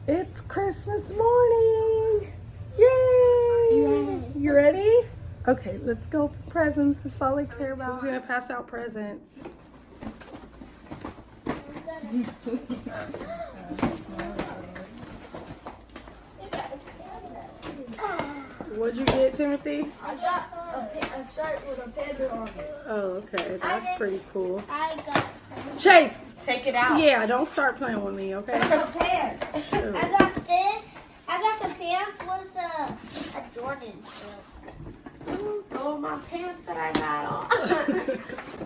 It's Christmas morning! Yay! You ready? Okay, let's go open presents. That's all I care about. Who's gonna pass out presents? What'd you get, Timothy? I got a shirt with a panda on it. Oh, okay. That's pretty cool. I got some. Chase! Take it out. Yeah, don't start playing with me, okay? Some pants. Sure. I got this. I got some pants with a Jordan shirt. Go with my pants that I got on.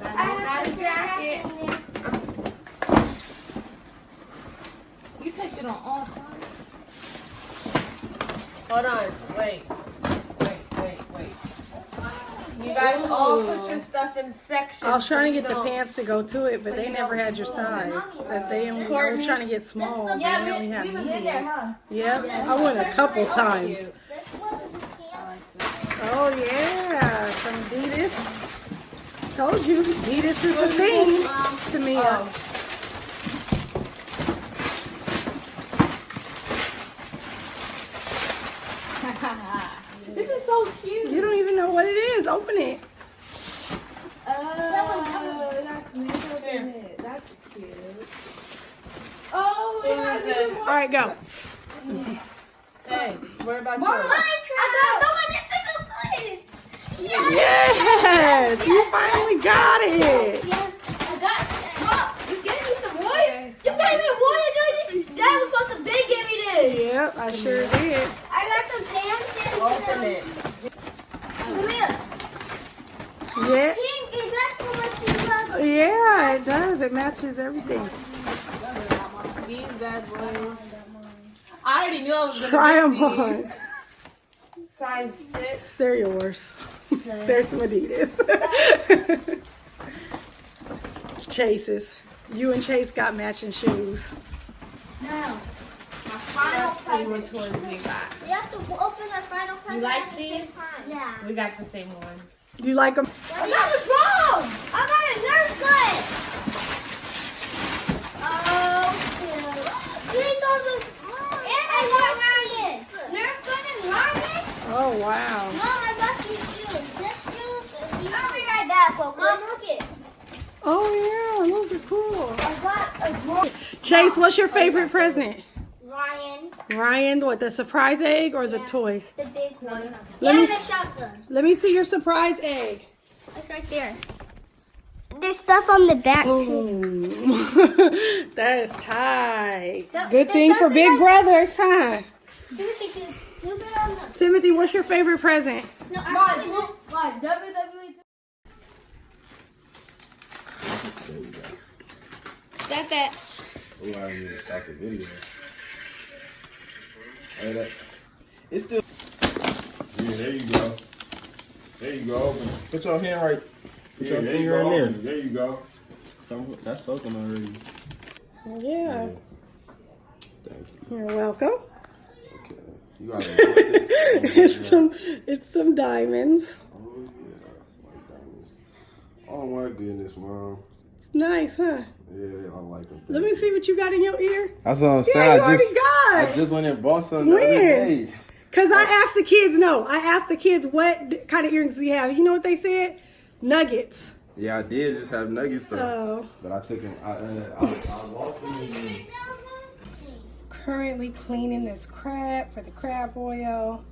I Not a have jacket. in there. You taped it on all sides. Hold on. Wait. You guys all put your stuff in sections. I was trying to get the so you pants to go to it, but they never had your size. I was trying to get small. They only had We was in medium. there, huh? Yep, I went a couple times. This one is the pants. Oh yeah, some Adidas. Told you, Adidas is a thing to me. This is so cute. You don't even know what it is. Open it. Oh, that's makeup in it. That's cute. Oh, All right, go. Hey, what about Mom, yours? I got the one that's in the fridge. Yes, you finally got it. Yes, I got it. Mom, you gave me some water. You gave me water, Joyce. Dad was supposed to big give me this. Yep, I sure did. I got some pants and Open it. Come here. Yeah, Pink, is that so much you love? yeah, it does. It matches everything. These bad boys. I already knew I was gonna Try get them these. on. Size 6. They're yours. There's some Adidas. Chase's. You and Chase got matching shoes. No. My final Let's see present. which ones we got. We have to open our final present like at the same these? time. Yeah. We got the same ones. Do you like them? I got a drum! I got a Nerf gun! Oh, cute. These are the... And I got Ryan! Nerf gun and Ryan? Oh, wow. Mom, I got these shoes. This shoes... I'll be right back, okay? Mom, look it. Oh, yeah. Those are cool. I got a drum. Chase, what's your favorite present? Ryan. Ryan, what, the surprise egg or the toys? The big one. Let me And the s- shotgun. Let me see your surprise egg. It's right there. There's stuff on the back, too. Boom. That is tight. So- Good there's thing for something big like- brothers, huh? Timothy, do it on the... Timothy, what's your favorite present? No, actually, WWE. There you go. Got that. Oh, I need a stack of videos. Hey, that. It's still. Yeah, there you go. There you go. Open it. Put your hand right. Put your there you finger go. in there. Open it. There you go. That's open already. Yeah. Thank you. You're welcome. Okay. You gotta put this. It's some diamonds. Oh, yeah. Like diamonds. Oh, my goodness, Mom. It's nice, huh? Yeah, I like them. Let me see what you got in your ear. That's what I'm saying. Yeah, you I already just went and bought some the When? other day. Because I asked the kids, what kind of earrings do you have? You know what they said? Nuggets. Yeah, I did just have nuggets though. So, But I took them. I lost them again. currently cleaning this crab for the crab oil.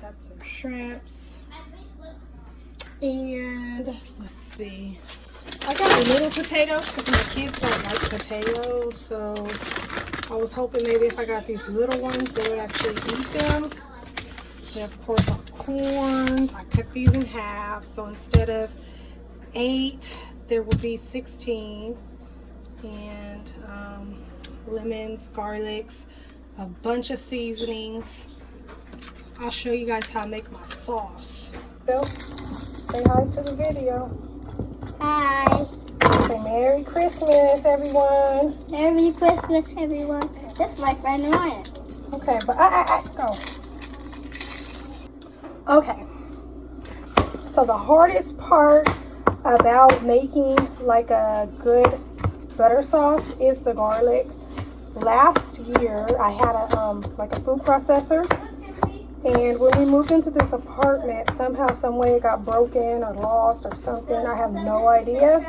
Got some shrimps. And let's see. I got little potatoes because my kids don't like potatoes. So I was hoping maybe if I got these little ones, they would actually eat them. And of course, our corns. I cut these in half. So instead of 8, there will be 16. And lemons, garlics, a bunch of seasonings. I'll show you guys how I make my sauce. Bill, say hi to the video. Hi. Say Merry Christmas, everyone. Merry Christmas, everyone. That's my friend Ryan. Okay, but go. Okay. So the hardest part about making like a good butter sauce is the garlic. last year I had a like a food processor, and when we moved into this apartment, somehow, some way it got broken or lost or something. I have no idea.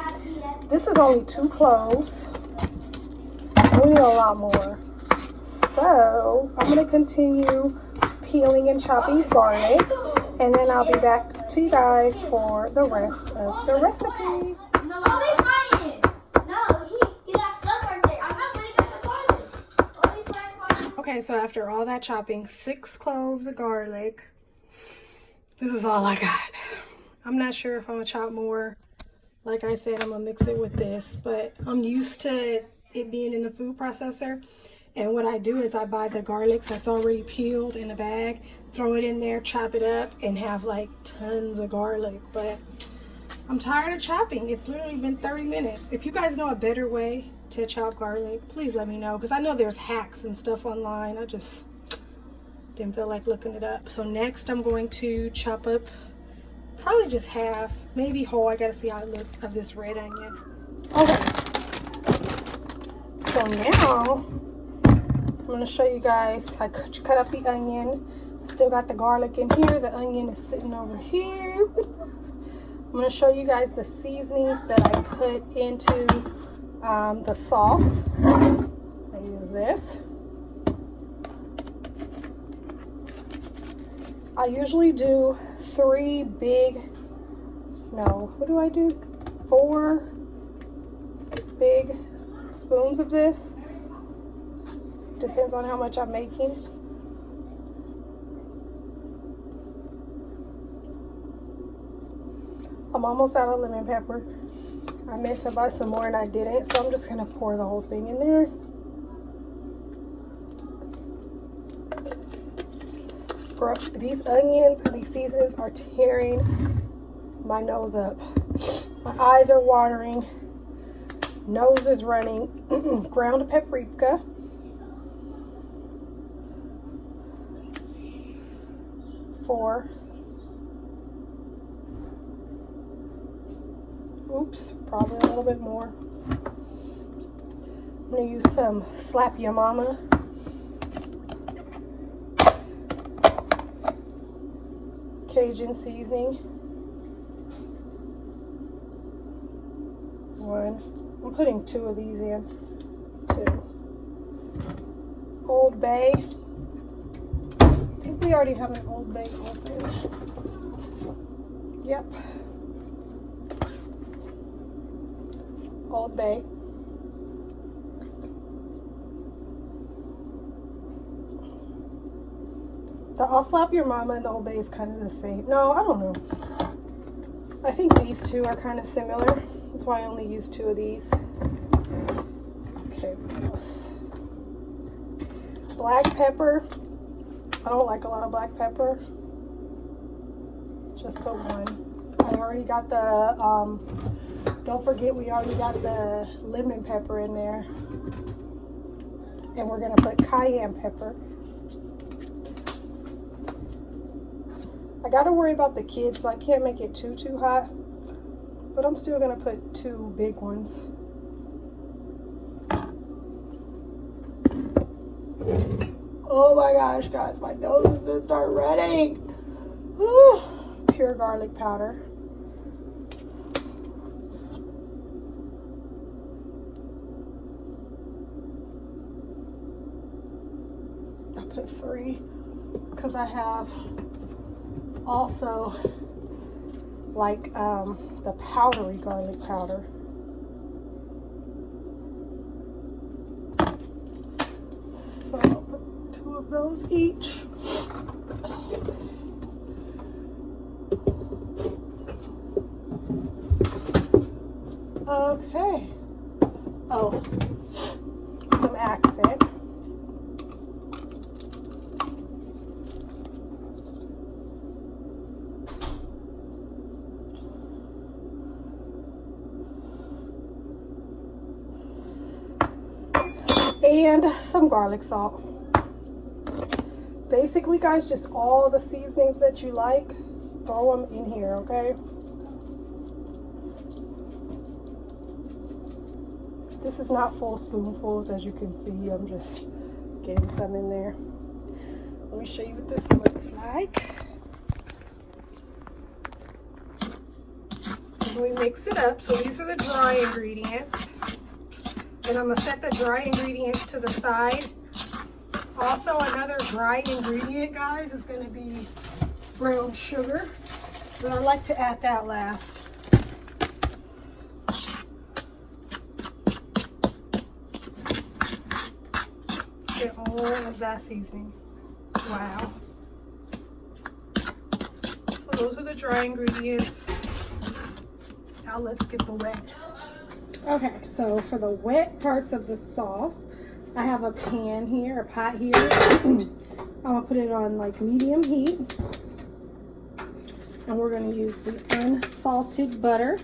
This is only 2 cloves. We need a lot more. So I'm going to continue peeling and chopping garlic, and then I'll be back to you guys for the rest of the recipe. No, he's frying. No, he got stuck right there. I'm not ready to get the garlic. Oh, he's frying. Okay, so after all that chopping, 6 cloves of garlic. This is all I got. I'm not sure if I'm going to chop more. Like I said, I'm going to mix it with this, but I'm used to it being in the food processor. And what I do is I buy the garlic that's already peeled in a bag, throw it in there, chop it up, and have like tons of garlic. But I'm tired of chopping. It's literally been 30 minutes. If you guys know a better way to chop garlic, please let me know, because I know there's hacks and stuff online. I just didn't feel like looking it up. So next I'm going to chop up probably just half, maybe whole. I gotta see how it looks, of this red onion. Okay. So now I'm going to show you guys. I cut up the onion. Still got the garlic in here. The onion is sitting over here. I'm going to show you guys the seasonings that I put into the sauce. I use this. I usually do 3 big, no, what do I do? 4 big spoons of this. Depends on how much I'm making. I'm almost out of lemon pepper. I meant to buy some more and I didn't, so I'm just gonna pour the whole thing in there. These onions and these seasonings are tearing my nose up. My eyes are watering. Nose is running. Ground paprika. Oops, probably a little bit more. I'm gonna use some Slap Your Mama. Cajun seasoning. 1. I'm putting 2 of these in. 2. Old Bay. I think we already have an Old Bay open. Yep. Old Bay. The I'll Slap Your Mama and the Old Bay is kind of the same. No, I don't know. I think these two are kind of similar. That's why I only use 2 of these. Okay, what else? Black pepper. I don't like a lot of black pepper. Just put 1. I already got the, don't forget we already got the lemon pepper in there. And we're gonna put cayenne pepper. I gotta worry about the kids, so I can't make it too hot. But I'm still gonna put 2 big ones. Oh my gosh, guys, my nose is gonna start running. Ooh, pure garlic powder. I put 3 because I have also like the powdery garlic powder. So I'll put 2 of those each. Okay. Oh, some accent. And some garlic salt. Basically, guys, just all the seasonings that you like, throw them in here, okay? This this is not full spoonfuls, as you can see. I'm just getting some in there. Let me show you what this looks like. We mix it up. So these are the dry ingredients. And I'm going to set the dry ingredients to the side. Also, another dry ingredient, guys, is going to be brown sugar. But I like to add that last. Get all of that seasoning. Wow. So those are the dry ingredients. Now let's get the wet. Okay, so for the wet parts of the sauce, I have a pan here, a pot here. I'm gonna put it on like medium heat. And we're gonna use the unsalted butter.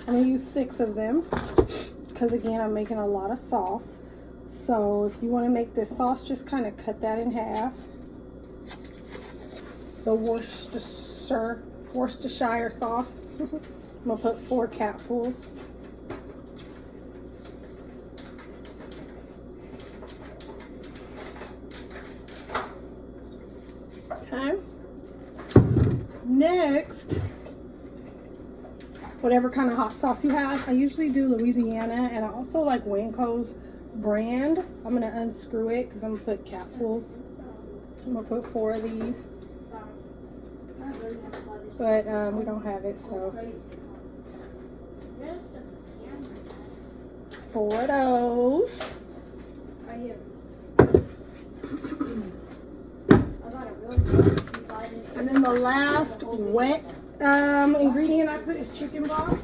I'm gonna use 6 of them because again, I'm making a lot of sauce. So if you wanna make this sauce, just kind of cut that in half. The Worcestershire sauce. I'm gonna put 4 capfuls. Okay. Next, whatever kind of hot sauce you have. I usually do Louisiana, and I also like Winco's brand. I'm gonna unscrew it because I'm gonna put capfuls. I'm gonna put 4 of these. But we don't have it, so 4 of those. Right here. And then the last wet ingredient I put is chicken broth.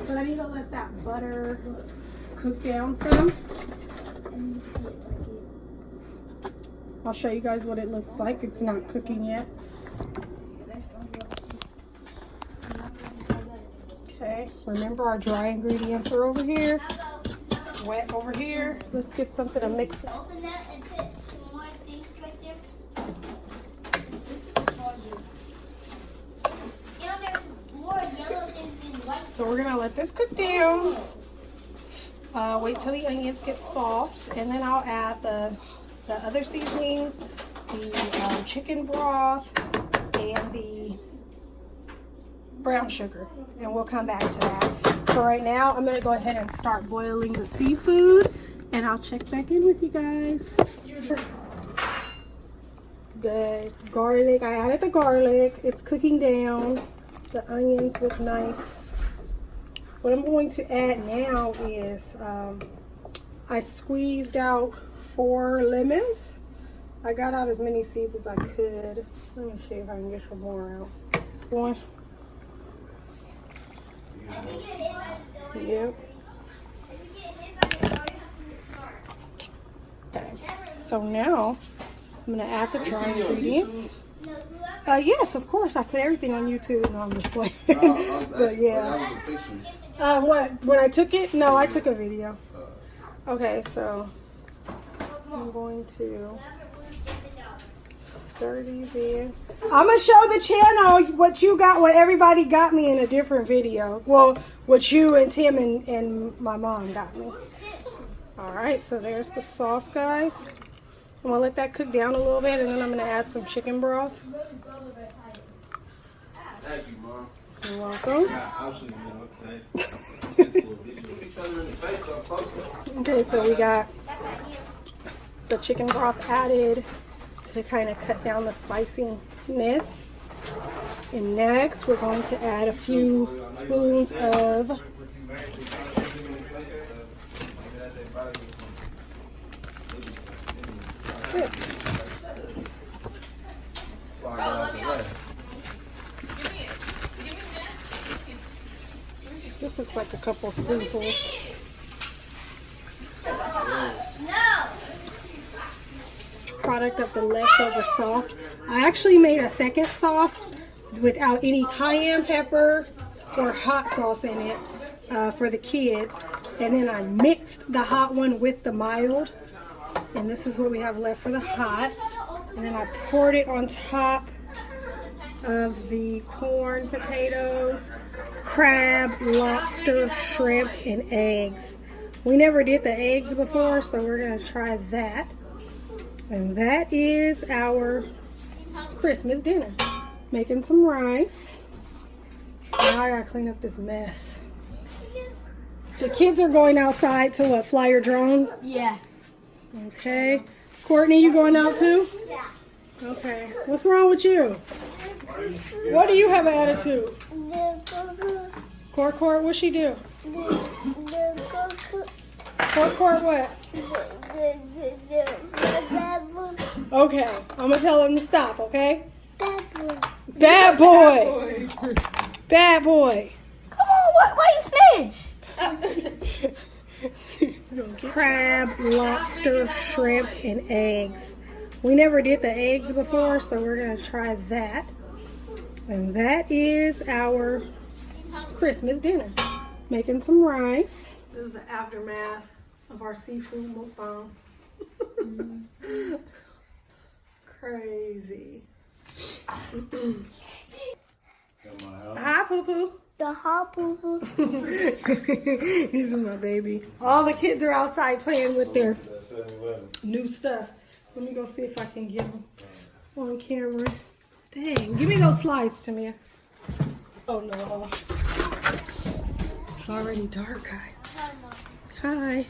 But I need to let that butter cook down some. I'll show you guys what it looks like. It's not cooking yet. Okay, remember our dry ingredients are over here, wet over here. Let's get something to mix it. Open that and put some more things right there. This is the charger. You know, there's more yellow things than white. So we're gonna let this cook down. Wait till the onions get soft, and then I'll add the other seasonings, the chicken broth, and the brown sugar, and we'll come back to that. So right now I'm gonna go ahead and start boiling the seafood, and I'll check back in with you guys. The garlic, I added the garlic. It's cooking down. The onions look nice. What I'm going to add now is I squeezed out 4 lemons. I got out as many seeds as I could. Let me see if I can get some more out. 1. Yep. Okay. So now I'm gonna add the dry ingredients. Yes, of course. I put everything on YouTube. No, I'm just playing. But yeah. What? When I took it? No, I took a video. Okay, so I'm going to stir these in. I'm gonna show the channel what you got, what everybody got me in a different video. Well, what you and Tim and my mom got me. All right, so there's the sauce, guys. I'm gonna let that cook down a little bit, and then I'm gonna add some chicken broth. Thank you, Mom. You're welcome. Okay, so we got the chicken broth added to kind of cut down the spiciness. And next, we're going to add a few spoons of this. This looks like a couple spoonfuls. Product of the leftover sauce. I actually made a second sauce without any cayenne pepper or hot sauce in it for the kids, and then I mixed the hot one with the mild, and this is what we have left for the hot. And then I poured it on top of the corn, potatoes, crab, lobster, shrimp, and eggs. We never did the eggs before, so we're gonna try that. And that is our Christmas dinner. Making some rice. Now I gotta clean up this mess. The kids are going outside to what, fly your drone? Yeah. Okay. Courtney, you going out too? Yeah. Okay. What's wrong with you? What do you have an attitude? Court, what'd she do? Court, what? Okay, I'm gonna tell him to stop, okay? Bad boy. Bad boy. Come on, why you snitch? Crab, lobster, shrimp, and eggs. We never did the eggs before, so we're gonna try that. And that is our Christmas dinner. Making some rice. This is the aftermath of our seafood mukbang. Crazy. Hi, Poo Poo. The hot poo. He's my baby. All the kids are outside playing with their new stuff. Let me go see if I can get them on camera. Dang, give me those slides to me. Oh no. It's already dark, guys. Hi.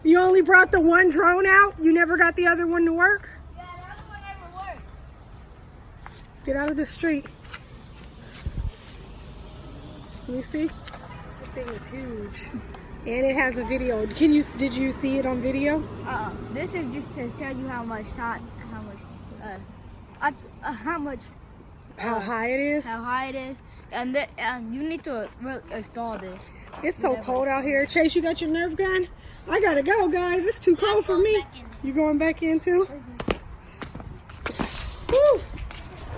You only brought the one drone out? You never got the other one to work? Yeah, that one never worked. Get out of the street. Let me see. That thing is huge. And it has a video. Did you see it on video? This is just to tell you how How high it is? how high it is, and you need to install this. It's so cold out here. Chase, you got your Nerf gun? I gotta go, guys. It's too cold for me. You going back in too? Woo.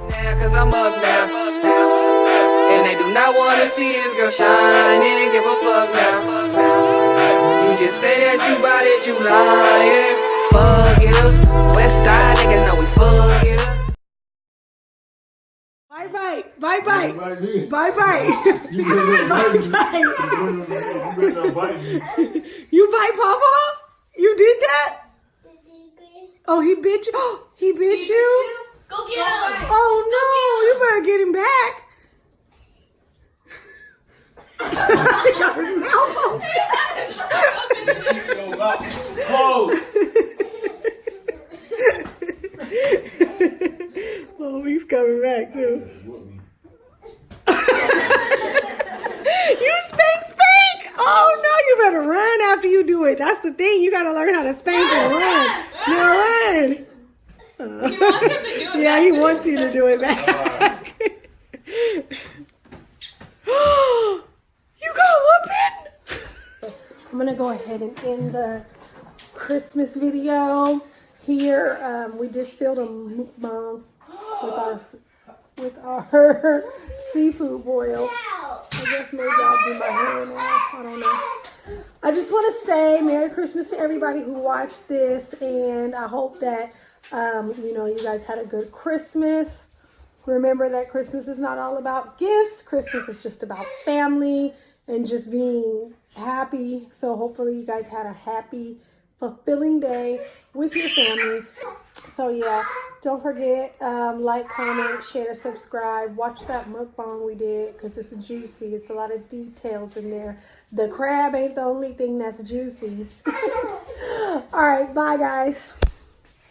Now, cause I'm up now. And they do not wanna see this girl shine. They didn't give a fuck now. You just say that you bout it, you lying. Fuck you. West side niggas know we fuck you. Bye bye. Bye bye. Bye Bye bye. You better Bye bite me. You bite Papa? You did that? Oh, he bit you? Oh, he bit you? Go get him. Oh no, you better get him back. He got his mouth Close. Oh, he's coming back too. You spank! Oh no, you better run after you do it. That's the thing. You gotta learn how to spank and run. You run. He wants him to do it. Yeah, he wants you to do it back. You got whooping. I'm gonna go ahead and end the Christmas video here. We just filmed a mukbang with our seafood boil. I guess maybe I'll do my hair now. I don't know. I just want to say Merry Christmas to everybody who watched this, and I hope that you guys had a good Christmas. Remember that Christmas is not all about gifts. Christmas is just about family and just being happy. So hopefully you guys had a happy, fulfilling day with your family. So yeah, don't forget, like, comment, share, subscribe. Watch that mukbang we did because it's juicy. It's a lot of details in there. The crab ain't the only thing that's juicy. All right, bye guys.